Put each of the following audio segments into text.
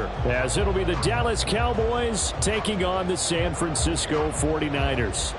quarter. As it'll be the Dallas Cowboys taking on the San Francisco 49ers.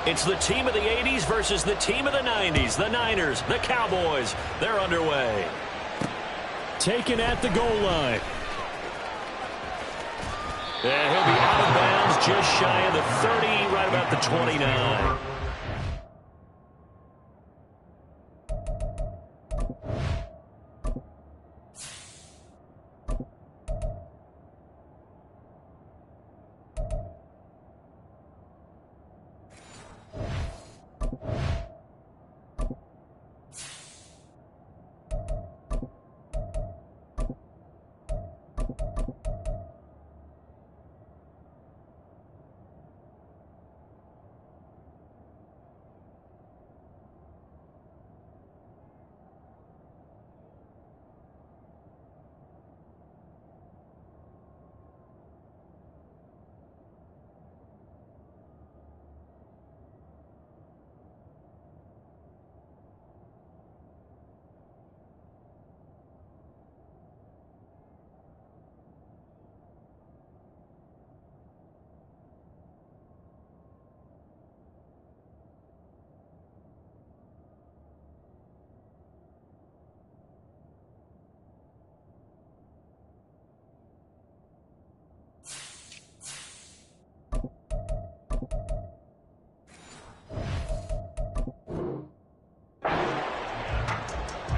It's the team of the 80s versus the team of the 90s. The Niners, the Cowboys, they're underway. Taken at the goal line. And he'll be out of bounds just shy of the 30, right about the 29.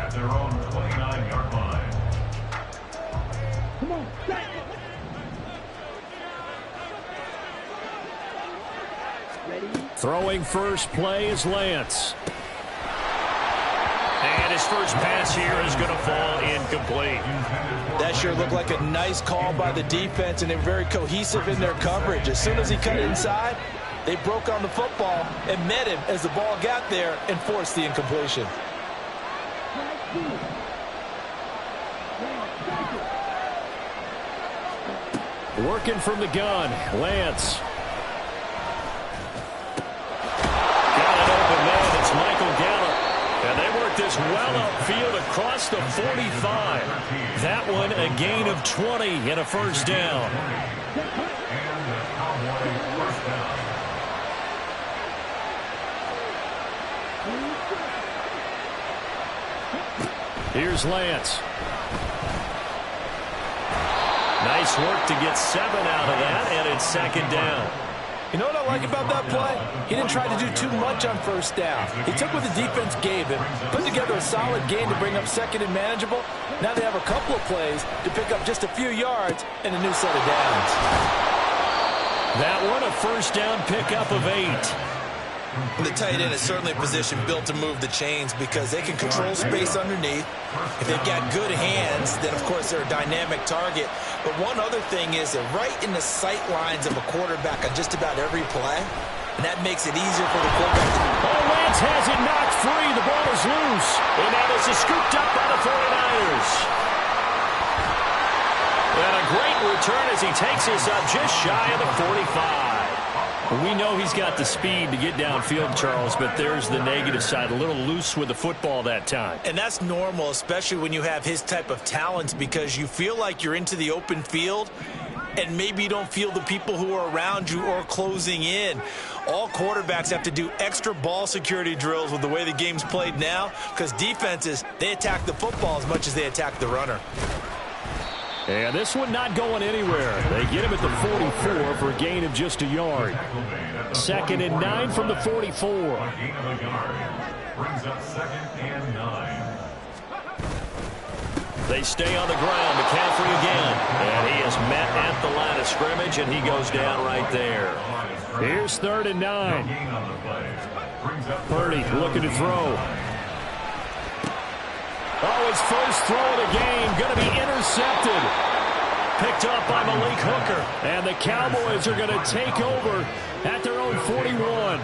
Their own 29-yard line. Come on, ready? Throwing first play is Lance. And his first pass here is going to fall incomplete. That sure looked like a nice call by the defense, and they're very cohesive in their coverage. As soon as he cut inside, they broke on the football and met him as the ball got there and forced the incompletion. Working from the gun, Lance. Got an open man. It's Michael Gallup. And they work this well upfield across the 45. That one a gain of 20 and a first down. Here's Lance. Nice work to get 7 out of that, and it's second down. You know what I like about that play? He didn't try to do too much on first down. He took what the defense gave him, put together a solid gain to bring up second and manageable. Now they have a couple of plays to pick up just a few yards and a new set of downs. That one a first down pickup of 8. The tight end is certainly a position built to move the chains because they can control space underneath. If they've got good hands, then of course they're a dynamic target. But one other thing is they're right in the sight lines of a quarterback on just about every play. And that makes it easier for the quarterback to... Oh, Lance has it knocked free. The ball is loose. And now this is scooped up by the 49ers. And a great return as he takes us up just shy of the 45. We know he's got the speed to get downfield, Charles, but there's the negative side. A little loose with the football that time. And that's normal, especially when you have his type of talents, because you feel like you're into the open field and maybe you don't feel the people who are around you or closing in. All quarterbacks have to do extra ball security drills with the way the game's played now because defenses, they attack the football as much as they attack the runner. And this one not going anywhere. They get him at the 44 for a gain of just a yard. 2nd and 9 from the 44. Brings up 2nd and 9. They stay on the ground. McCaffrey again. And he is met at the line of scrimmage, and he goes down right there. Here's 3rd and 9. Purdy looking to throw. Oh, his first throw of the game going to be intercepted. Picked up by Malik Hooker. And the Cowboys are going to take over at their own 41.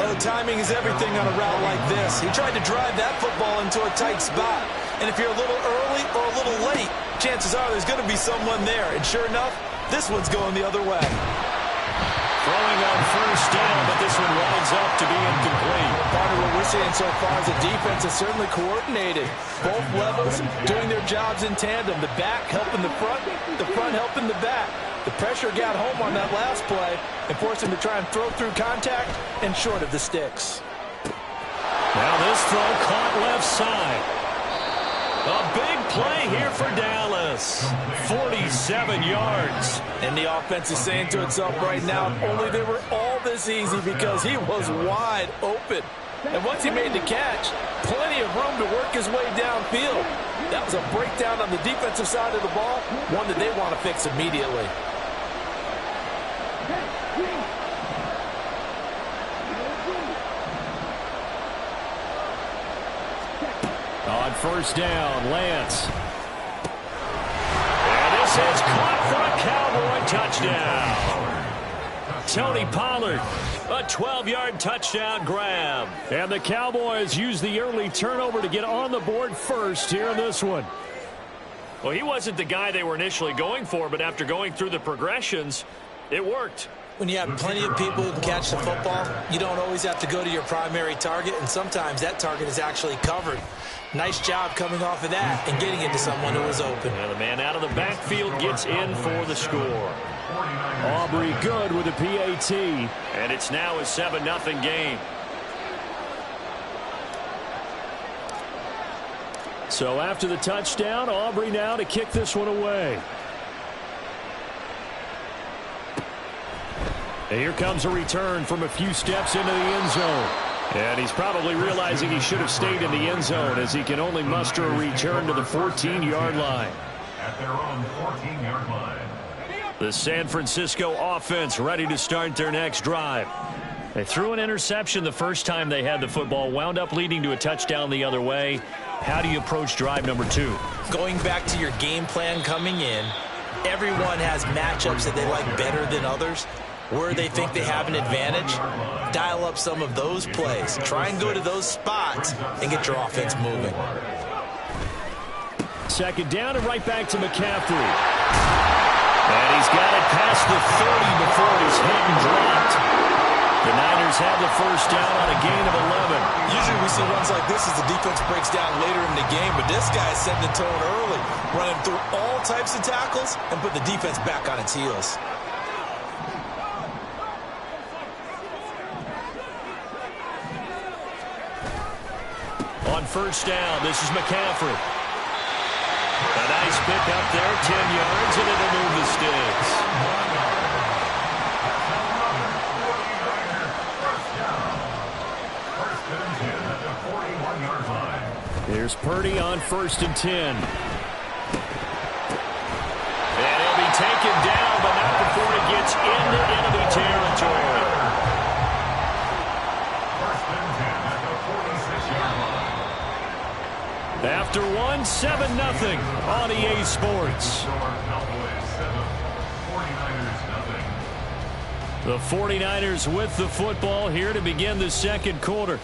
Oh, timing is everything on a route like this. He tried to drive that football into a tight spot. And if you're a little early or a little late, chances are there's going to be someone there. And sure enough, this one's going the other way. Throwing on first down, but this one winds up to be incomplete. Part of what we're seeing so far is the defense is certainly coordinated. Both levels doing their jobs in tandem. The back helping the front helping the back. The pressure got home on that last play and forced him to try and throw through contact and short of the sticks. Now this throw caught left side. A big play here for Dallas. 47 yards. And the offense is saying to itself right now, if only they were all this easy, because he was wide open. And once he made the catch, plenty of room to work his way downfield. That was a breakdown on the defensive side of the ball, one that they want to fix immediately. On first down, Lance. And this is caught for a Cowboy touchdown. Tony Pollard, a 12-yard touchdown grab. And the Cowboys use the early turnover to get on the board first here in this one. Well, he wasn't the guy they were initially going for, but after going through the progressions, it worked. When you have plenty of people who can catch the football, you don't always have to go to your primary target, and sometimes that target is actually covered. Nice job coming off of that and getting it to someone who was open. And the man out of the backfield gets in for the score. Aubrey good with a PAT. And it's now a 7-0 game. So after the touchdown, Aubrey now to kick this one away. And here comes a return from a few steps into the end zone. And he's probably realizing he should have stayed in the end zone, as he can only muster a return to the 14-yard line. At their own 14-yard line. The San Francisco offense ready to start their next drive. They threw an interception the first time they had the football, wound up leading to a touchdown the other way. How do you approach drive number 2? Going back to your game plan coming in, everyone has matchups that they like better than others. Where they think they have an advantage, dial up some of those plays. Try and go to those spots and get your offense moving. Second down and right back to McCaffrey. And he's got it past the 30 before he's hit and dropped. The Niners have the first down on a gain of 11. Usually we see runs like this as the defense breaks down later in the game, but this guy's setting the tone early, running through all types of tackles and put the defense back on its heels. On first down, this is McCaffrey. A nice pick up there, 10 yards, and it'll move the sticks. Here's Purdy on 1st and 10. And he'll be taken down, but not before he gets into enemy territory. After 7-0 on EA Sports. The 49ers with the football here to begin the second quarter,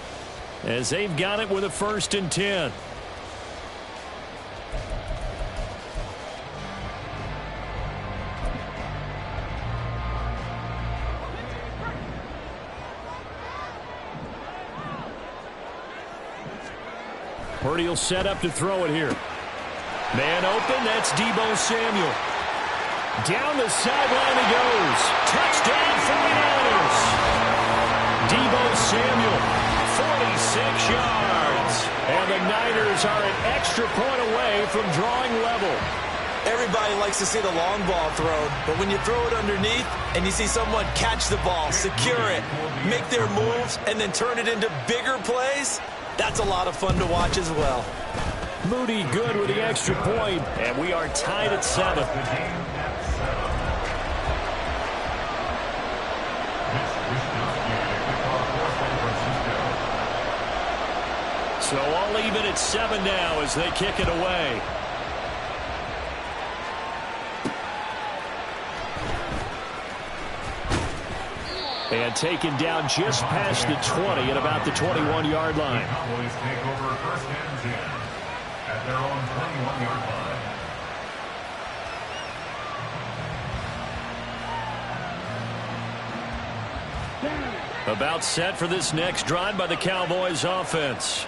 as they've got it with a 1st and 10. Purdy will set up to throw it here. Man open, that's Deebo Samuel. Down the sideline he goes. Touchdown 49ers. Deebo Samuel, 46 yards. And the Niners are an extra point away from drawing level. Everybody likes to see the long ball thrown, but when you throw it underneath and you see someone catch the ball, secure it, make their moves, and then turn it into bigger plays, that's a lot of fun to watch as well. Moody good with the extra point, and we are tied at 7. So all even at 7 now as they kick it away. And taken down just past the 20 at about the 21-yard line. Cowboys take over first and 10 at their own 21-yard line. About set for this next drive by the Cowboys offense.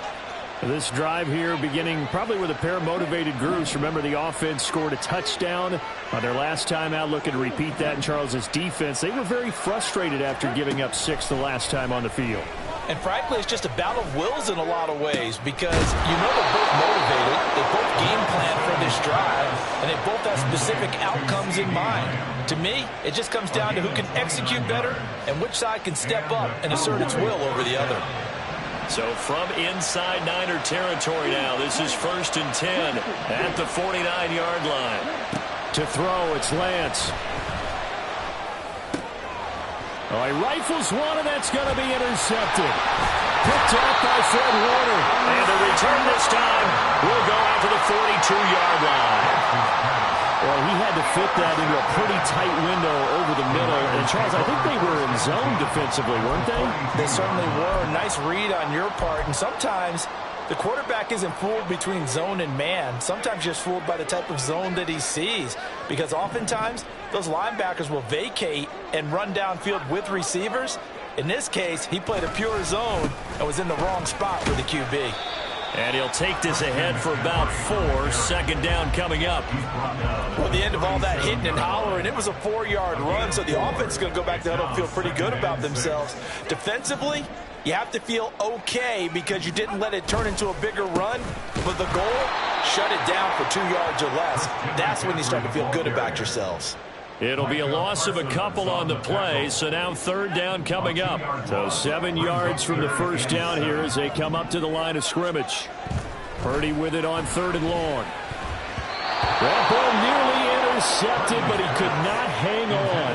This drive here beginning probably with a pair of motivated groups. Remember, the offense scored a touchdown on their last time out, looking to repeat that in Charles's defense. They were very frustrated after giving up 6 the last time on the field. And frankly, it's just a battle of wills in a lot of ways because you know they're both motivated, they both game plan for this drive, and they both have specific outcomes in mind. To me, it just comes down to who can execute better and which side can step up and assert its will over the other. So from inside Niner territory now, this is 1st and 10 at the 49-yard line. To throw, it's Lance. Oh, he rifles one, and that's going to be intercepted. Picked off by Fred Warner. And the return this time will go out to the 42-yard line. Well, he had to fit that into a pretty tight window over the middle. And, Charles, I think they were in zone defensively, weren't they? They certainly were. Nice read on your part. And sometimes the quarterback isn't fooled between zone and man. Sometimes just fooled by the type of zone that he sees. Because oftentimes, those linebackers will vacate and run downfield with receivers. In this case, he played a pure zone and was in the wrong spot for the QB. And he'll take this ahead for about 4. 2nd down coming up. Well, the end of all that hitting and hollering, it was a 4-yard run, so the offense is going to go back to huddle and feel pretty good about themselves. Defensively, you have to feel okay because you didn't let it turn into a bigger run, but the goal, shut it down for 2 yards or less. That's when you start to feel good about yourselves. It'll be a loss of a couple on the play, so now 3rd down coming up. So 7 yards from the first down here as they come up to the line of scrimmage. Purdy with it on 3rd and long. That ball nearly intercepted, but he could not hang on.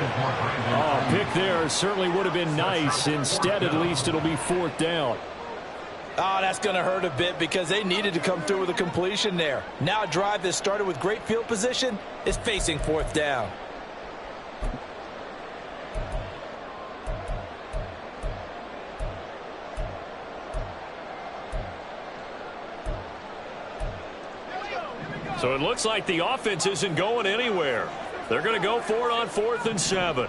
Oh, pick there certainly would have been nice. Instead, at least, it'll be 4th down. Oh, that's going to hurt a bit because they needed to come through with a completion there. Now a drive that started with great field position is facing 4th down. So it looks like the offense isn't going anywhere. They're going to go for it on 4th and 7.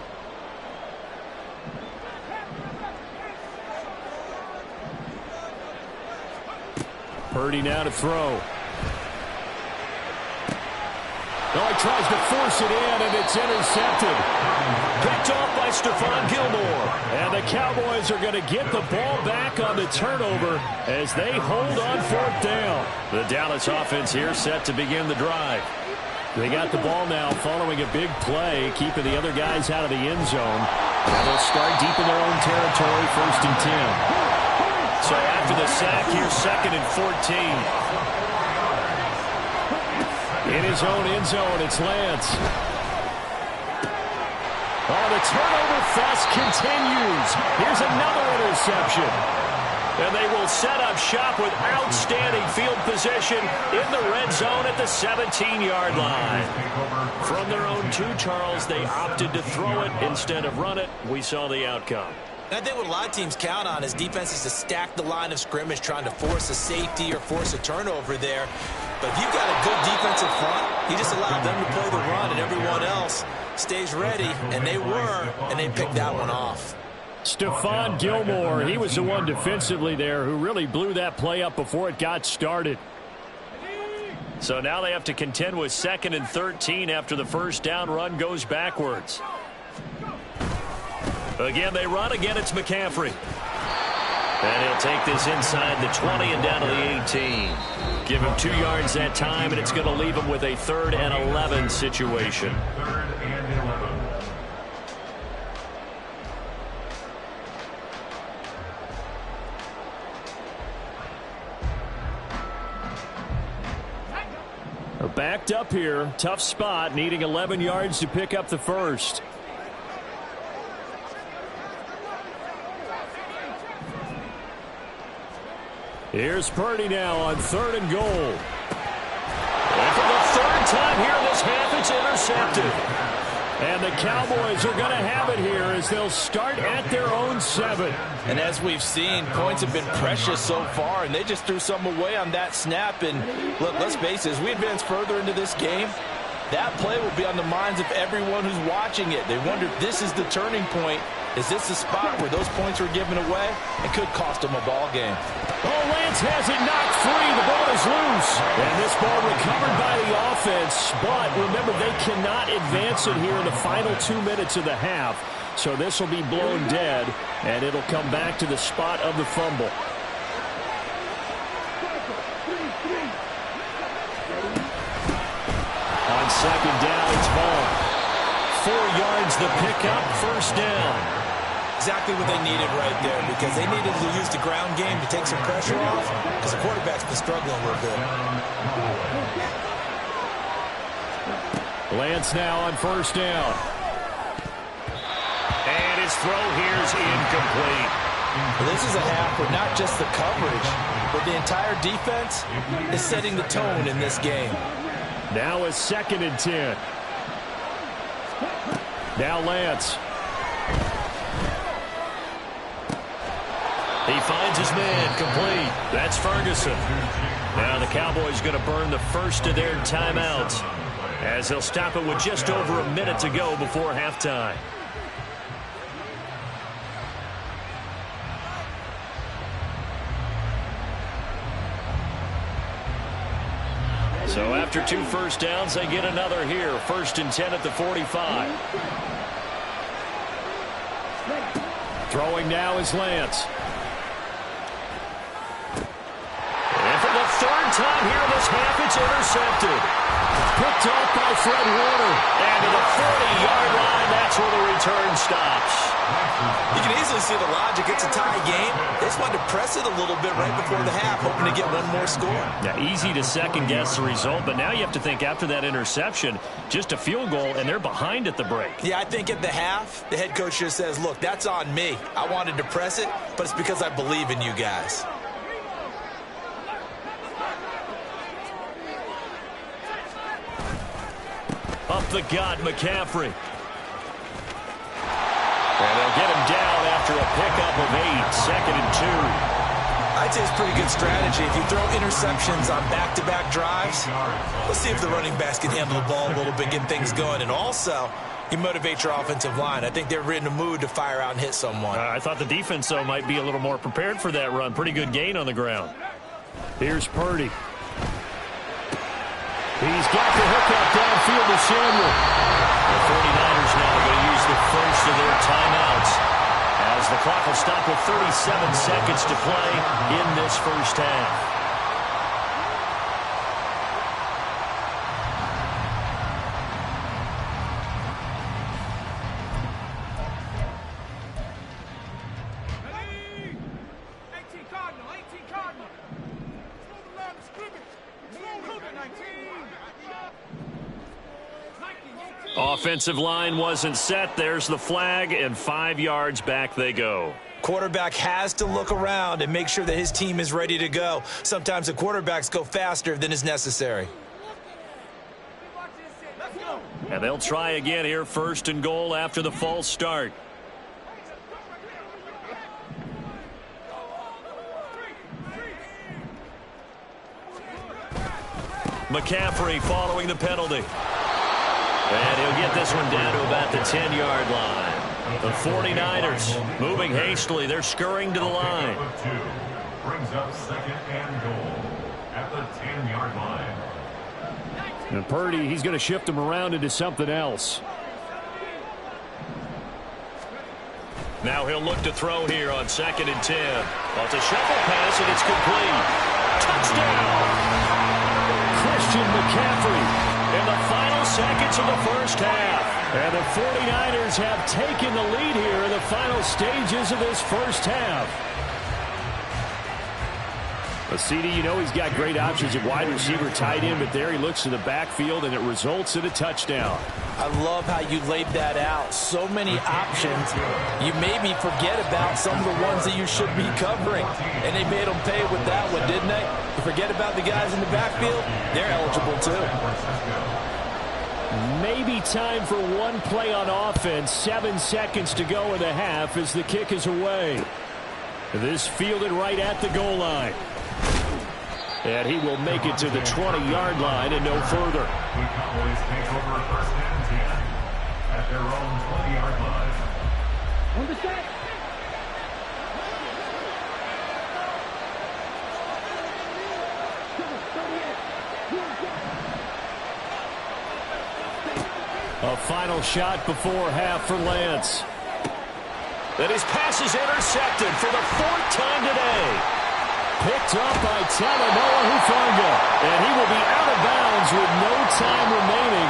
Purdy now to throw. Oh, he tries to force it in, and it's intercepted. Picked off by Stephon Gilmore. And the Cowboys are going to get the ball back on the turnover as they hold on 4th down. The Dallas offense here set to begin the drive. They got the ball now following a big play, keeping the other guys out of the end zone. And they'll start deep in their own territory, 1st and 10. So after the sack, here's 2nd and 14. In his own end zone, it's Lance. Oh, the turnover fest continues. Here's another interception. And they will set up shop with outstanding field position in the red zone at the 17-yard line. From their own 2, Charles, they opted to throw it instead of run it. We saw the outcome. And I think what a lot of teams count on is defenses to stack the line of scrimmage, trying to force a safety or force a turnover there. But if you've got a good defensive front, you just allow them to play the run, and everyone else stays ready, and they were, and they picked that one off. Stephon Gilmore, he was the one defensively there who really blew that play up before it got started. So now they have to contend with 2nd and 13 after the first down run goes backwards. Again, they run. Again, it's McCaffrey. And he'll take this inside the 20 and down to the 18. Give him 2 yards that time, and it's going to leave him with a 3rd and 11 situation. 3rd and 11. Backed up here. Tough spot, needing 11 yards to pick up the first. Here's Purdy now on 3rd and goal. And for the 3rd time here in this half, it's intercepted. And the Cowboys are going to have it here as they'll start at their own 7. And as we've seen, points have been precious so far, and they just threw some away on that snap. And look, let's face it, as we advance further into this game, that play will be on the minds of everyone who's watching it. They wonder if this is the turning point. Is this the spot where those points were given away? It could cost them a ball game. Oh, Lance has it knocked free. The ball is loose. And this ball recovered by the offense. But remember, they cannot advance it here in the final 2 minutes of the half. So this will be blown dead, and it'll come back to the spot of the fumble. On 2nd down, it's Vaughn. 4 yards the pickup, 1st down. Exactly what they needed right there, because they needed to use the ground game to take some pressure off, because the quarterback's been struggling a little bit. Lance now on 1st down. And his throw here's incomplete. Well, this is a half where not just the coverage, but the entire defense is setting the tone in this game. Now a 2nd and 10. Now Lance. He finds his man complete. That's Ferguson. Now the Cowboys going to burn the first of their timeouts as they'll stop it with just over a minute to go before halftime. So after 2 first downs, they get another here. 1st and 10 at the 45. Throwing now is Lance. And for the 3rd time here in this half, it's intercepted. Picked off by Fred Warner. And to the 40-yard line, that's where the return stops. You can easily see the logic. It's a tie game. They just wanted to press it a little bit right before the half, hoping to get one more score. Yeah, easy to second-guess the result, but now you have to think after that interception, just a field goal, and they're behind at the break. Yeah, I think at the half, the head coach just says, look, that's on me. I wanted to press it, but it's because I believe in you guys. Up the gut, McCaffrey. And they'll get him down after a pickup of 8, 2nd and 2. I'd say it's pretty good strategy. If you throw interceptions on back-to-back drives, let's see if the running backs can handle the ball a little bit, get things going. And also, you motivate your offensive line. I think they're in the mood to fire out and hit someone. I thought the defense, though, might be a little more prepared for that run. Pretty good gain on the ground. Here's Purdy. He's got the hook up downfield to Samuel. The 49ers now going to use the first of their timeouts as the clock will stop with 37 seconds to play in this first half. Offensive line wasn't set. There's the flag, and 5 yards back they go. Quarterback has to look around and make sure that his team is ready to go. Sometimes the quarterbacks go faster than is necessary. And they'll try again here, 1st and goal after the false start. McCaffrey following the penalty. And he'll get this one down to about the 10-yard line. The 49ers moving hastily. They're scurrying to the line. Brings up 2nd and goal at the 10-yard line. And Purdy, he's going to shift him around into something else. Now he'll look to throw here on 2nd and 10. Well, it's a shuffle pass, and it's complete. Touchdown! Christian McCaffrey in the final seconds of the first half. And the 49ers have taken the lead here in the final stages of this first half. Well, CD, you know he's got great options at wide receiver, tight end, but there he looks to the backfield, and it results in a touchdown. I love how you laid that out. So many options. You maybe forget about some of the ones that you should be covering. And they made them pay with that one, didn't they? You forget about the guys in the backfield, they're eligible too. Maybe time for one play on offense. 7 seconds to go in the half as the kick is away. This fielded right at the goal line. And he will make it to the 20-yard line and no further. The Cowboys take over first and 10 at their own 20-yard line. A final shot before half for Lance. And his pass is intercepted for the 4th time today. Picked up by Talanoa Hufanga. And he will be out of bounds with no time remaining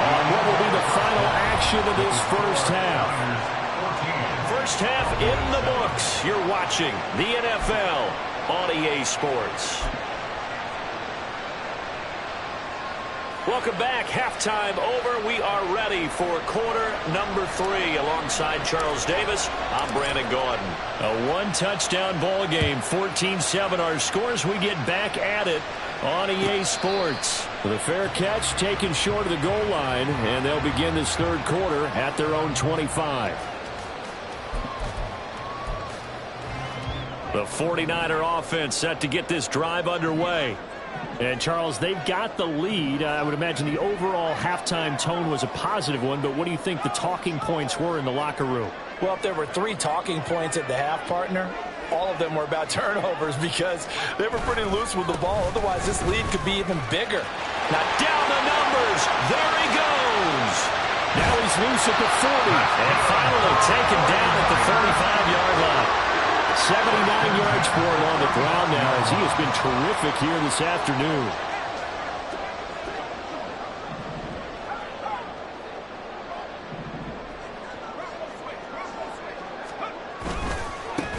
on what will be the final action of this first half. First half in the books. You're watching the NFL on EA Sports. Welcome back. Halftime over. We are ready for quarter number 3. Alongside Charles Davis, I'm Brandon Gaudin. A one-touchdown ball game, 14-7 our scores. We get back at it on EA Sports. The fair catch taken short of the goal line, and they'll begin this third quarter at their own 25. The 49er offense set to get this drive underway. And, Charles, they've got the lead. I would imagine the overall halftime tone was a positive one, but what do you think the talking points were in the locker room? Well, if there were 3 talking points at the half, partner, all of them were about turnovers because they were pretty loose with the ball. Otherwise, this lead could be even bigger. Now down the numbers. There he goes. Now he's loose at the 40. And finally taken down at the 35-yard line. 79 yards for him on the ground now as he has been terrific here this afternoon.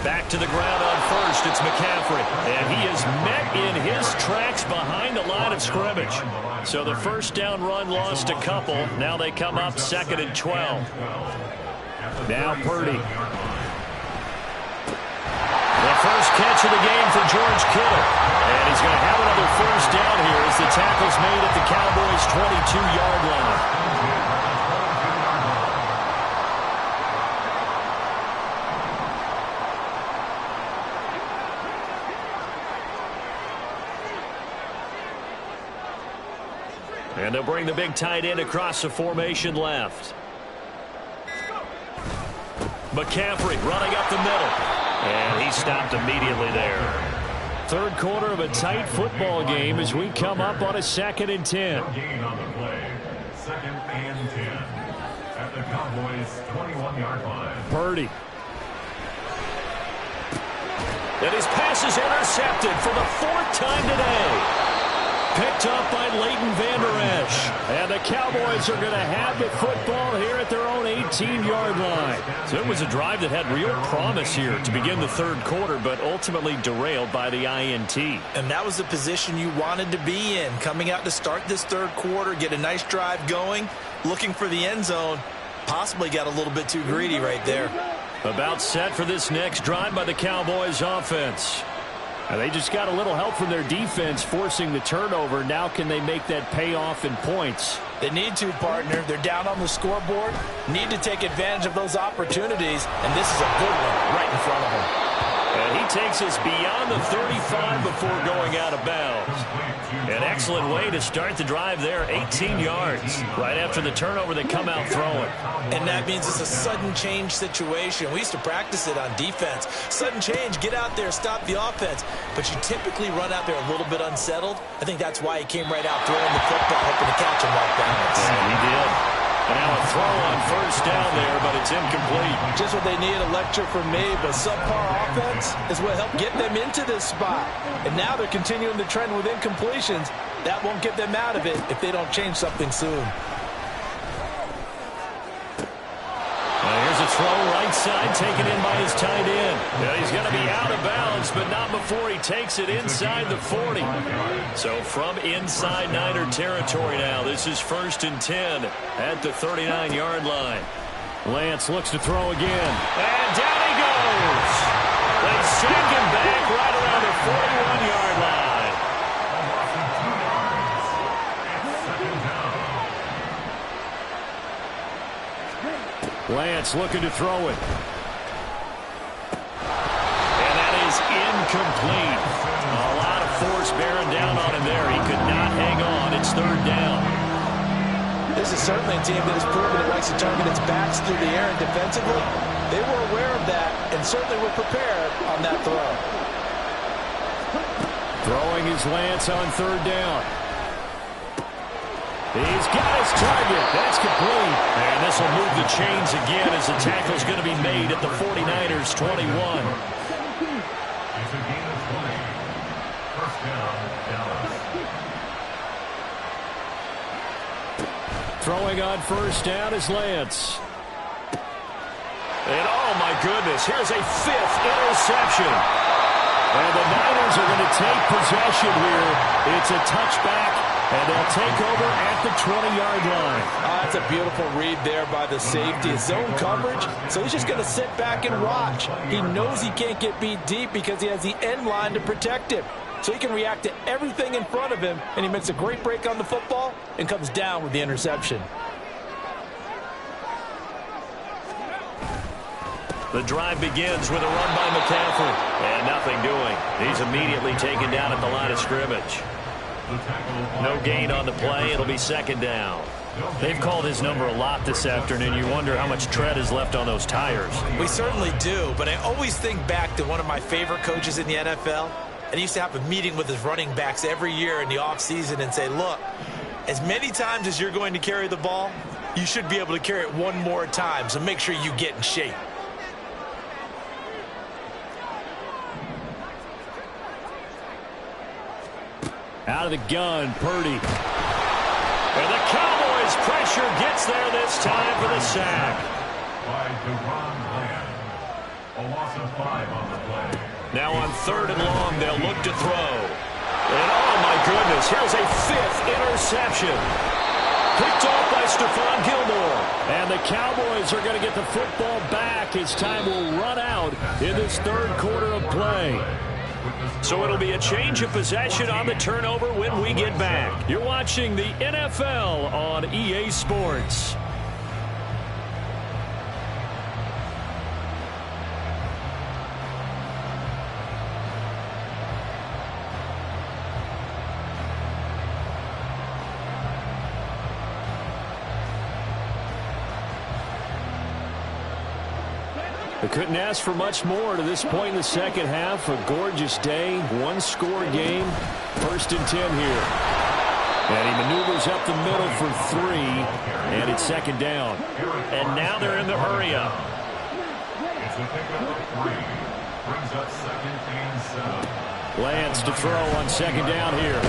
Back to the ground on first. It's McCaffrey. And he is met in his tracks behind the line of scrimmage. So the first down run lost a couple. Now they come up 2nd and 12. Now Purdy. The first catch of the game for George Kittle. And he's going to have another first down here as the tackle's made at the Cowboys' 22-yard line. And they'll bring the big tight end across the formation left. McCaffrey running up the middle. And he stopped immediately there. Third quarter of a tight football game as we come up on a 2nd and 10. Gain on the play. 2nd and 10 at the Cowboys' 21-yard line. Purdy. And his pass is intercepted for the 4th time today. Picked up by Leighton Vander Esch. And the Cowboys are going to have the football here at their own 18-yard line. So it was a drive that had real promise here to begin the third quarter, but ultimately derailed by the INT. And that was the position you wanted to be in. Coming out to start this third quarter, get a nice drive going, looking for the end zone. Possibly got a little bit too greedy right there. About set for this next drive by the Cowboys offense. And they just got a little help from their defense forcing the turnover. Now can they make that pay off in points? They need to, partner. They're down on the scoreboard. Need to take advantage of those opportunities. And this is a good one right in front of them. And he takes us beyond the 35 before going out of bounds. An excellent way to start the drive there. 18 yards. Right after the turnover, they come out throwing. And that means it's a sudden change situation. We used to practice it on defense. Sudden change, get out there, stop the offense. But you typically run out there a little bit unsettled. I think that's why he came right out throwing the football, hoping to catch him off balance. And he did. And now a throw on first down there, but it's incomplete. Just what they need, a lecture from me, but subpar offense is what helped get them into this spot. And now they're continuing the trend with incompletions. That won't get them out of it if they don't change something soon. Here's a throw right side, taken in by his tight end. Yeah, he's going to be out of bounds, but not before he takes it inside the 40. So from inside Niner territory now, this is 1st and 10 at the 39-yard line. Lance looks to throw again. And down he goes. They sack him back right around the 41-yard line. Lance looking to throw it. And that is incomplete. A lot of force bearing down on him there. He could not hang on. It's 3rd down. This is certainly a team that has proven it likes to target its backs through the air, and defensively, they were aware of that and certainly were prepared on that throw. Throwing his Lance on 3rd down. He's got his target. That's complete. And this will move the chains again as the tackle's going to be made at the 49ers 21. It's a gain of 20. 1st down, Dallas. Throwing on 1st down is Lance. And oh my goodness, here's a 5th interception. And the Niners are going to take possession here. It's a touchback, and they'll take over at the 20-yard line. That's a beautiful read there by the safety. Zone coverage, so he's just going to sit back and watch. He knows he can't get beat deep because he has the end line to protect him. So he can react to everything in front of him, and he makes a great break on the football and comes down with the interception. The drive begins with a run by McCaffrey. And nothing doing. He's immediately taken down at the line of scrimmage. No gain on the play. It'll be 2nd down. They've called his number a lot this afternoon. You wonder how much tread is left on those tires. We certainly do, but I always think back to one of my favorite coaches in the NFL. And he used to have a meeting with his running backs every year in the offseason and say, look, as many times as you're going to carry the ball, you should be able to carry it one more time, so make sure you get in shape. Out of the gun, Purdy. And the Cowboys' pressure gets there this time for the sack. By Deron Bland. A loss of 5 on the play. Now on 3rd and long, they'll look to throw. And oh my goodness, here's a 5th interception. Picked off by Stephon Gilmore. And the Cowboys are going to get the football back as time will run out in this 3rd quarter of play. So it'll be a change of possession on the turnover when we get back. You're watching the NFL on EA Sports. They couldn't ask for much more to this point in the second half. A gorgeous day, one-score game, 1st and 10 here. And he maneuvers up the middle for 3, and it's 2nd down. And now they're in the hurry-up. It's a pickup of 3. Brings up 2nd and 7. Lance to throw on 2nd down here.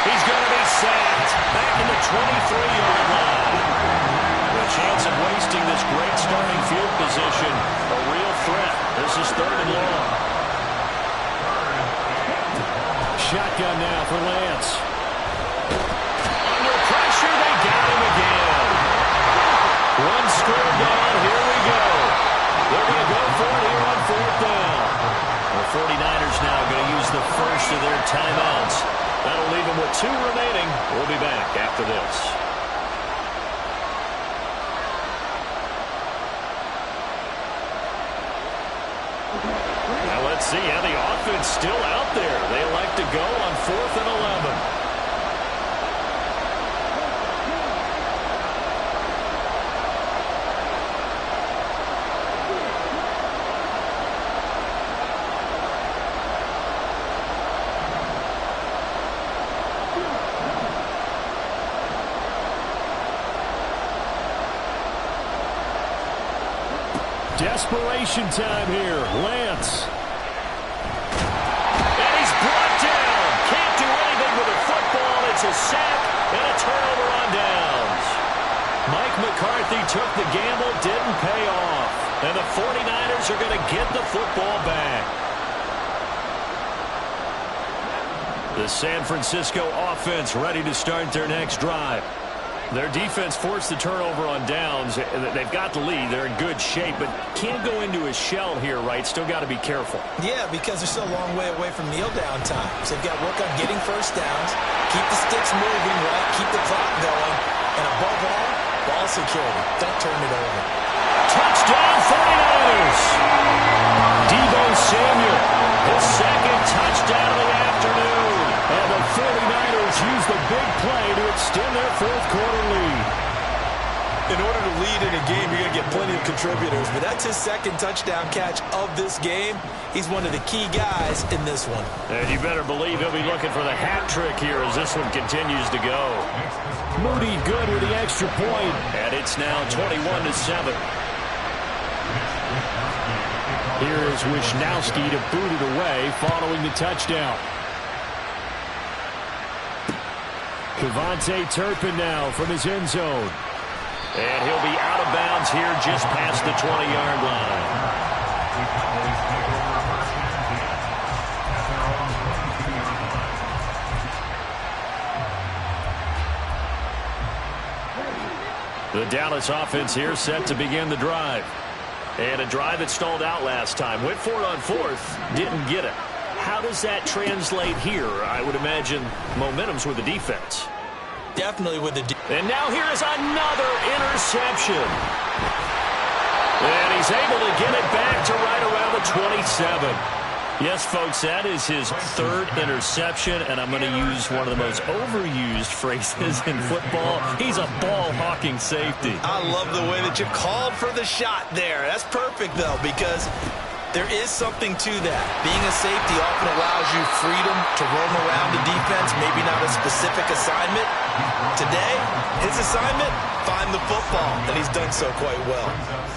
He's going to be sacked back in the 23-yard line. A chance of wasting this great starting field position. A real threat. This is 3rd and long. Shotgun now for Lance. Under pressure, they got him again. 1 score down. Here we go. They're going to go for it here on 4th down. The 49ers now going to use the first of their timeouts. That'll leave them with 2 remaining. We'll be back after this. Let's see how the offense still out there. They elect to go on 4th and 11. Desperation time here. Lance. It's a sack and a turnover on downs. Mike McCarthy took the gamble, didn't pay off. And the 49ers are going to get the football back. The San Francisco offense ready to start their next drive. Their defense forced the turnover on downs. They've got the lead. They're in good shape, but can't go into a shell here, right? Still got to be careful. Yeah, because they're still a long way away from kneel down time. So they've got to work on getting first downs, keep the sticks moving, right? Keep the clock going. And above all, ball security. Don't turn it over. Touchdown 49ers! Deebo Samuel, his second touchdown of the afternoon. And the 49ers use the big play to extend their fourth-quarter lead. In order to lead in a game, you're going to get plenty of contributors. But that's his second touchdown catch of this game. He's one of the key guys in this one. And you better believe he'll be looking for the hat trick here as this one continues to go. Moody good with the extra point. And it's now 21-7. Here is Wishnowski to boot it away following the touchdown. Kevontae Turpin now from his end zone. And he'll be out of bounds here just past the 20-yard line. The Dallas offense here set to begin the drive. And a drive that stalled out last time. Went for it on fourth, didn't get it. How does that translate here? I would imagine momentum's with the defense. Definitely with the defense. And now here is another interception. And he's able to get it back to right around the 27. Yes, folks, that is his third interception, and I'm going to use one of the most overused phrases in football. He's a ball-hawking safety. I love the way that you called for the shot there. That's perfect, though, because there is something to that. Being a safety often allows you freedom to roam around the defense, maybe not a specific assignment. Today, his assignment, find the football, and he's done so quite well.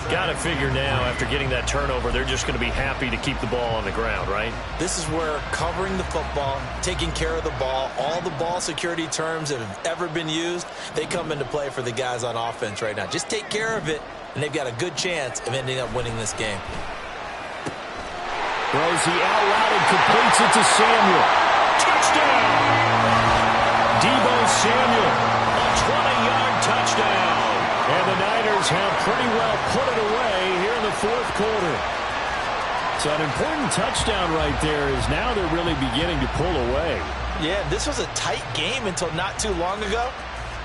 Got to figure now, after getting that turnover, they're just going to be happy to keep the ball on the ground, right? This is where covering the football, taking care of the ball, all the ball security terms that have ever been used, they come into play for the guys on offense right now. Just take care of it, and they've got a good chance of ending up winning this game. Throws the out route and completes it to Samuel. Touchdown! Deebo Samuel, a 20-yard touchdown. And the Niners have pretty well put it away here in the fourth quarter. So an important touchdown right there is now they're really beginning to pull away. Yeah, this was a tight game until not too long ago.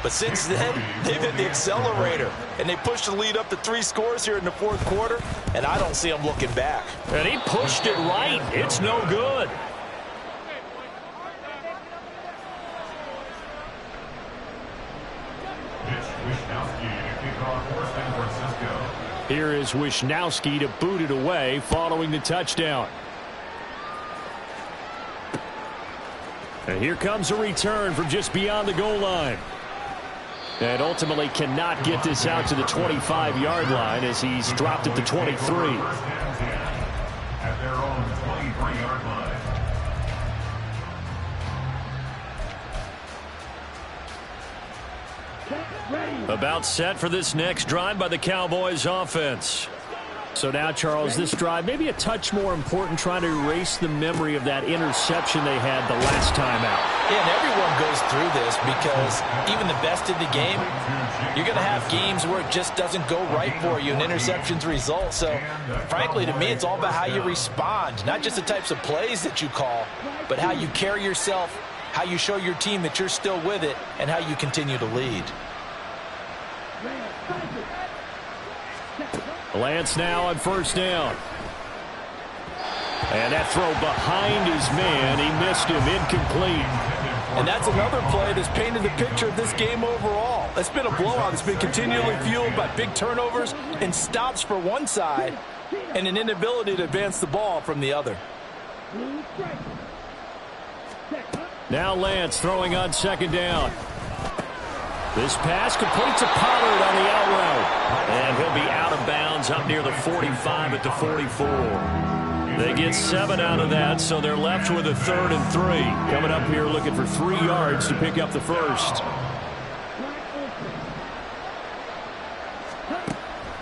But since then, they've hit the accelerator, and they pushed the lead up to 3 scores here in the fourth quarter, and I don't see them looking back. And he pushed it right. It's no good. Here is Wishnowski to boot it away following the touchdown. And here comes a return from just beyond the goal line. And ultimately cannot get this out to the 25-yard line as he's dropped at the 23. At their own 23-yard line. About set for this next drive by the Cowboys offense. So now, Charles, this drive maybe a touch more important, trying to erase the memory of that interception they had the last time out. Yeah, and everyone goes through this because even the best in the game, you're going to have games where it just doesn't go right for you and interceptions result. So, frankly, to me, it's all about how you respond, not just the types of plays that you call, but how you carry yourself, how you show your team that you're still with it, and how you continue to lead. Lance now on first down. And that throw behind his man. He missed him, incomplete. And that's another play that's painted the picture of this game overall. It's been a blowout. It's been continually fueled by big turnovers and stops for one side and an inability to advance the ball from the other. Now Lance throwing on second down. This pass completes to Pollard on the out route. And he'll be out of bounds up near the 45 at the 44. They get 7 out of that, so they're left with a 3rd and 3. Coming up here looking for 3 yards to pick up the first.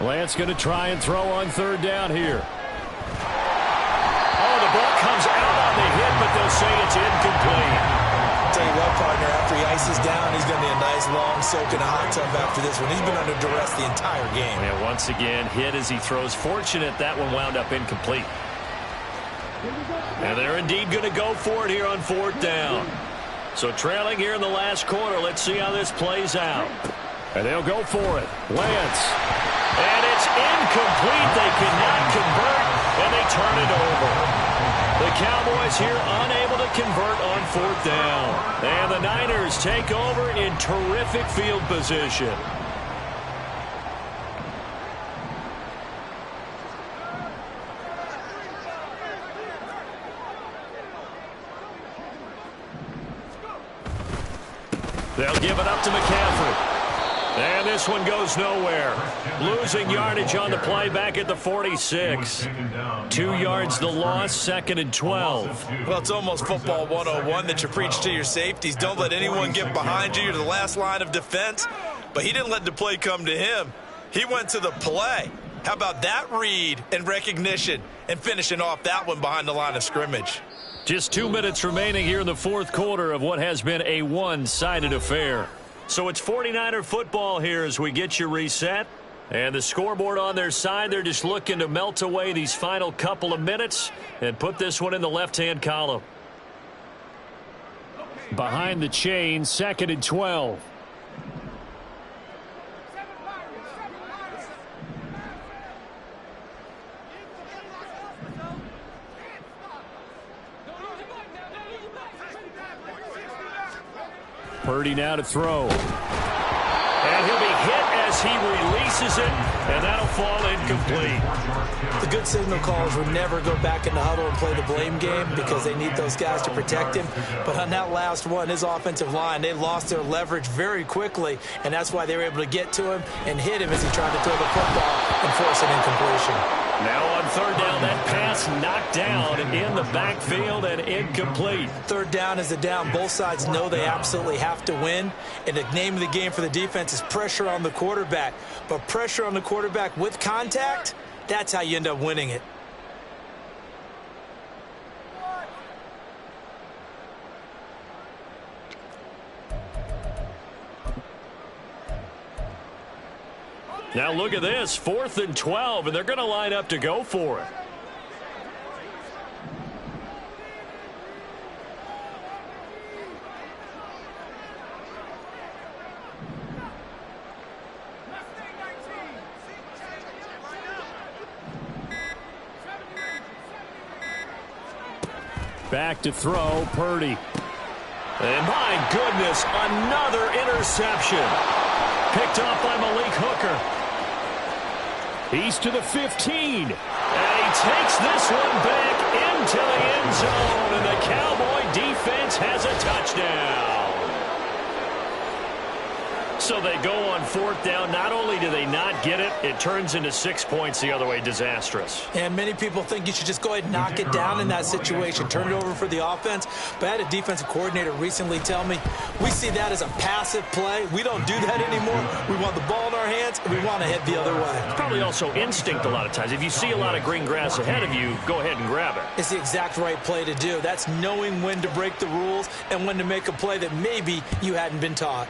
Lance going to try and throw on third down here. Oh, the ball comes out on the hit, but they'll say it's incomplete. I'll tell you what, partner, after he ices down, he's going to need a nice long soak in a hot tub after this one. He's been under duress the entire game. And once again, hit as he throws. Fortunate that one wound up incomplete. And they're indeed going to go for it here on fourth down. So trailing here in the last quarter. Let's see how this plays out. And they'll go for it. Lance. And it's incomplete. They cannot convert, and they turn it over. The Cowboys here unable to convert on fourth down. And the Niners take over in terrific field position. They'll give it up to McCaffrey. And this one goes nowhere. Losing yardage on the play back at the 46. 2 yards the loss, 2nd and 12. Well, it's almost football 101 that you preach to your safeties. Don't let anyone get behind you. You're the last line of defense. But he didn't let the play come to him. He went to the play. How about that read and recognition and finishing off that one behind the line of scrimmage? Just 2 minutes remaining here in the fourth quarter of what has been a one-sided affair. So it's 49er football here as we get you reset. And the scoreboard on their side, they're just looking to melt away these final couple of minutes and put this one in the left-hand column. Behind the chain, 2nd and 12. Purdy now to throw. And he'll be hit as he releases it, and that'll fall incomplete. The good signal callers would never go back in the huddle and play the blame game because they need those guys to protect him. But on that last one, his offensive line, they lost their leverage very quickly, and that's why they were able to get to him and hit him as he tried to throw the football and force an incompletion. Now on third down, that pass knocked down in the backfield and incomplete. Third down is the down. Both sides know they absolutely have to win. And the name of the game for the defense is pressure on the quarterback. But pressure on the quarterback with contact, that's how you end up winning it. Now look at this, 4th and 12, and they're going to line up to go for it. Back to throw, Purdy. And my goodness, another interception. Picked off by Malik Hooker. He's to the 15. And he takes this one back into the end zone. And the Cowboy defense has a touchdown. So they go on fourth down. Not only do they not get it, it turns into 6 points the other way. Disastrous. And many people think you should just go ahead and knock it down in that situation. Turn it over for the offense. But I had a defensive coordinator recently tell me, we see that as a passive play. We don't do that anymore. We want the ball in our hands, and we want to head the other way. It's probably also instinct a lot of times. If you see a lot of green grass ahead of you, go ahead and grab it. It's the exact right play to do. That's knowing when to break the rules and when to make a play that maybe you hadn't been taught.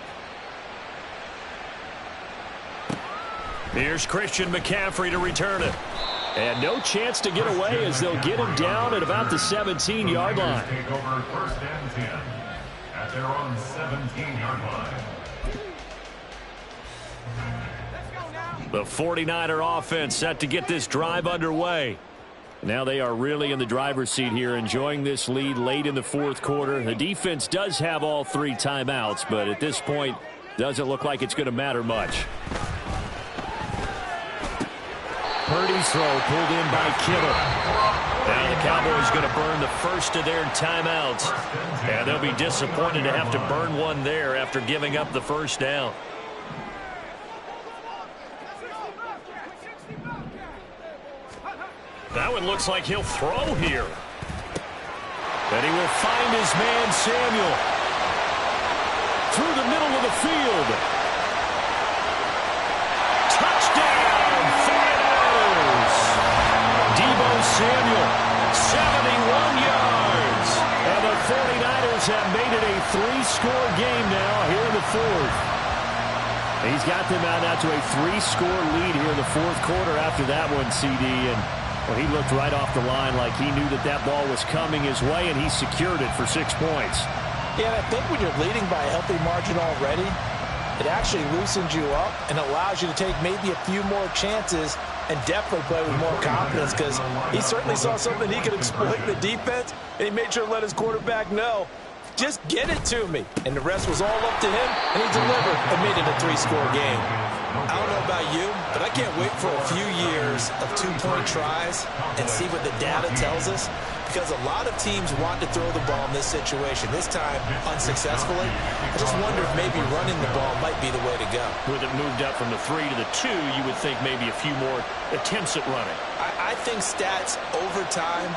Here's Christian McCaffrey to return it. And no chance to get away as they'll get him down at about the 17-yard line. Take over 1st and 10 at their own 17-yard line. The 49er offense set to get this drive underway. Now they are really in the driver's seat here, enjoying this lead late in the fourth quarter. The defense does have all 3 timeouts, but at this point, doesn't look like it's going to matter much. Purdy's throw pulled in by Kittle. Now the Cowboys going to burn the first of their timeouts. And they'll be disappointed to have to burn one there after giving up the first down. That one looks like he'll throw here. And he will find his man Samuel. Through the middle of the field. Touchdown! three-score game now here in the fourth. He's got them out now to a three-score lead here in the fourth quarter after that one, CD. And well, he looked right off the line like he knew that that ball was coming his way, and he secured it for 6 points. Yeah, and I think when you're leading by a healthy margin already, it actually loosens you up and allows you to take maybe a few more chances and definitely play with more confidence, because he certainly saw something he could exploit in the defense, and he made sure to let his quarterback know, just get it to me. And the rest was all up to him, and he delivered and made it a three-score game. I don't know about you, but I can't wait for a few years of two-point tries and see what the data tells us, because a lot of teams want to throw the ball in this situation, this time unsuccessfully. I just wonder if maybe running the ball might be the way to go. With it moved up from the 3 to the 2, you would think maybe a few more attempts at running. I think stats over time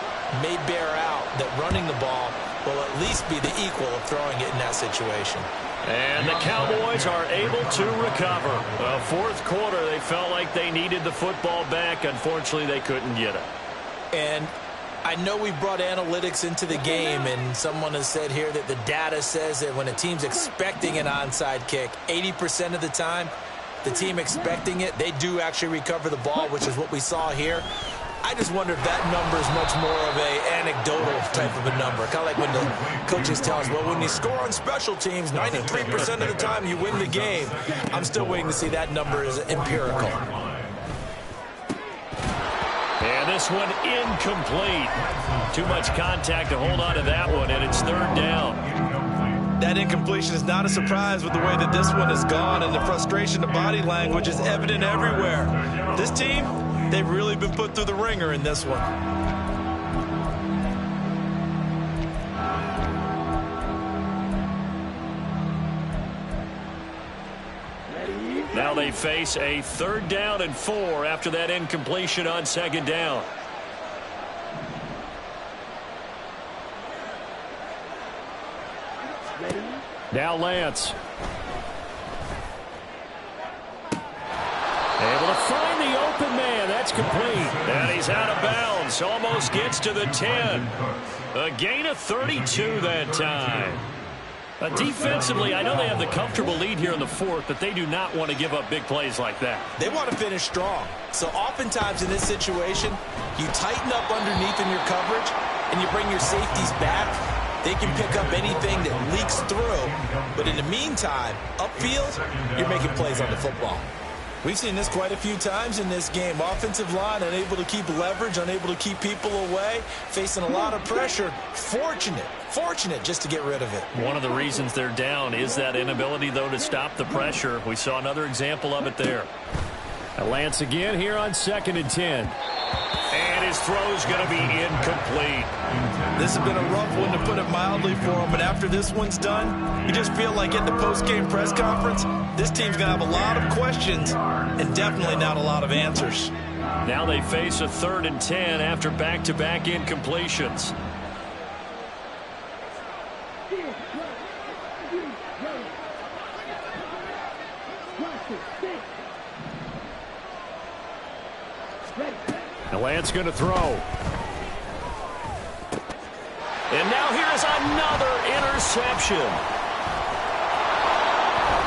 may bear out that running the ball will at least be the equal of throwing it in that situation. And the Cowboys are able to recover. The fourth quarter, they felt like they needed the football back. Unfortunately, they couldn't get it. And I know we brought analytics into the game, and someone has said here that the data says that when a team's expecting an onside kick, 80% of the time, the team expecting it, they do actually recover the ball, which is what we saw here. I just wonder if that number is much more of a anecdotal type of a number. Kind of like when the coaches tell us, well, when you score on special teams, 93% of the time you win the game. I'm still waiting to see that number is empirical. And this one incomplete. Too much contact to hold on to that one, and it's third down. That incompletion is not a surprise with the way that this one has gone, and the frustration, the body language is evident everywhere. This team, they've really been put through the ringer in this one. Now they face a 3rd down and 4 after that incompletion on 2nd down. Now Lance. Able to find the open man. That's complete. And he's out of bounds. Almost gets to the 10. A gain of 32 that time. Defensively, I know they have the comfortable lead here in the fourth, but they do not want to give up big plays like that. They want to finish strong. So oftentimes in this situation, you tighten up underneath in your coverage, and you bring your safeties back. They can pick up anything that leaks through. But in the meantime, upfield, you're making plays on the football. We've seen this quite a few times in this game. Offensive line unable to keep leverage, unable to keep people away, facing a lot of pressure. Fortunate just to get rid of it. One of the reasons they're down is that inability, though, to stop the pressure. We saw another example of it there. Lance again here on 2nd and 10. And his throw's going to be incomplete. This has been a rough one, to put it mildly, for him. But after this one's done, you just feel like at the post-game press conference, this team's going to have a lot of questions and definitely not a lot of answers. Now they face a 3rd and 10 after back-to-back incompletions. Lance going to throw. And now here's another interception.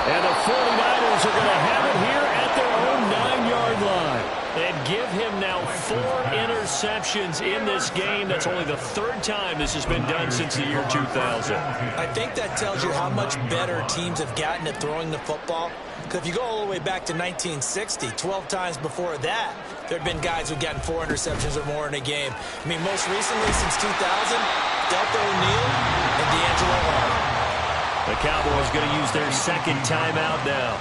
And the 49ers are going to have it here at their own 9-yard line. And give him now 4 interceptions in this game. That's only the 3rd time this has been done since the year 2000. I think that tells you how much better teams have gotten at throwing the football. Because if you go all the way back to 1960, 12 times before that, there have been guys who've gotten 4 interceptions or more in a game. I mean, most recently since 2000, Delta O'Neal and D'Angelo Hall. The Cowboys going to use their 2nd timeout now,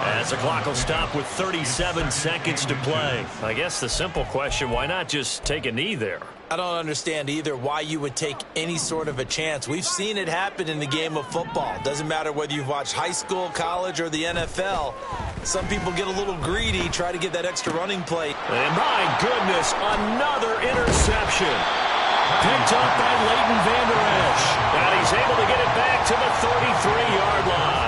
as the clock will stop with 37 seconds to play. I guess the simple question, why not just take a knee there? I don't understand either why you would take any sort of a chance. We've seen it happen in the game of football. Doesn't matter whether you've watched high school, college, or the NFL. Some people get a little greedy, try to get that extra running play. And my goodness, another interception. Picked up by Leighton Vander Esch. And he's able to get it back to the 33-yard line.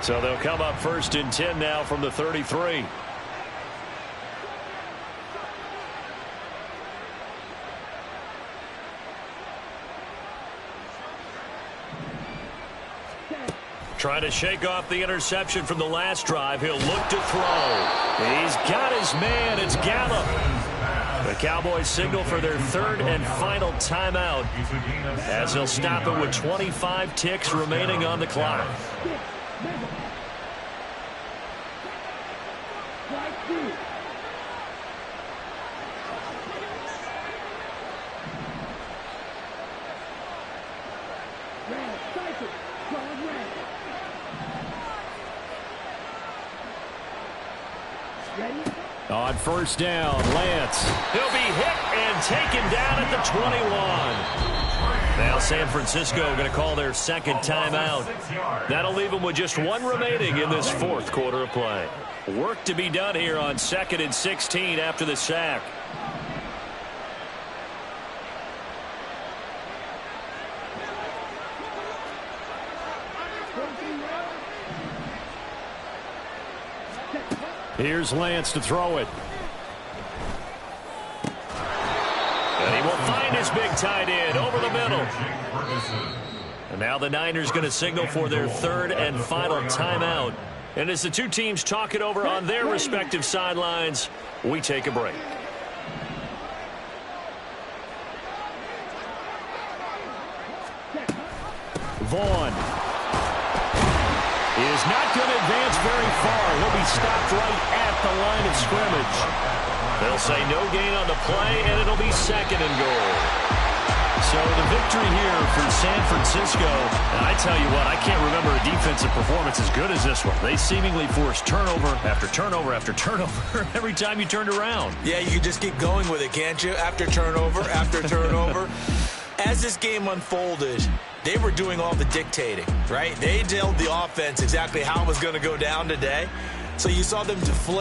So they'll come up 1st and 10 now from the 33. Trying to shake off the interception from the last drive. He'll look to throw. He's got his man. It's Gallup. The Cowboys signal for their third and final timeout as they'll stop it with 25 ticks remaining on the clock. On first down, Lance. He'll be hit and taken down at the 21. Now San Francisco going to call their second timeout. That'll leave them with just one remaining in this fourth quarter of play. Work to be done here on 2nd and 16 after the sack. Here's Lance to throw it. And he will find his big tight end over the middle. And now the Niners going to signal for their third and final timeout. And as the two teams talk it over on their respective sidelines, we take a break. Vaughn is not going to advance very far. He'll be stopped right at the line of scrimmage. They'll say no gain on the play, and it'll be 2nd and goal. So the victory here for San Francisco. And I tell you what, I can't remember a defensive performance as good as this one. They seemingly forced turnover after turnover after turnover every time you turned around. Yeah, you can just keep going with it, can't you? After turnover, after turnover. As this game unfolded, they were doing all the dictating, right? They told the offense exactly how it was going to go down today. So you saw them deflate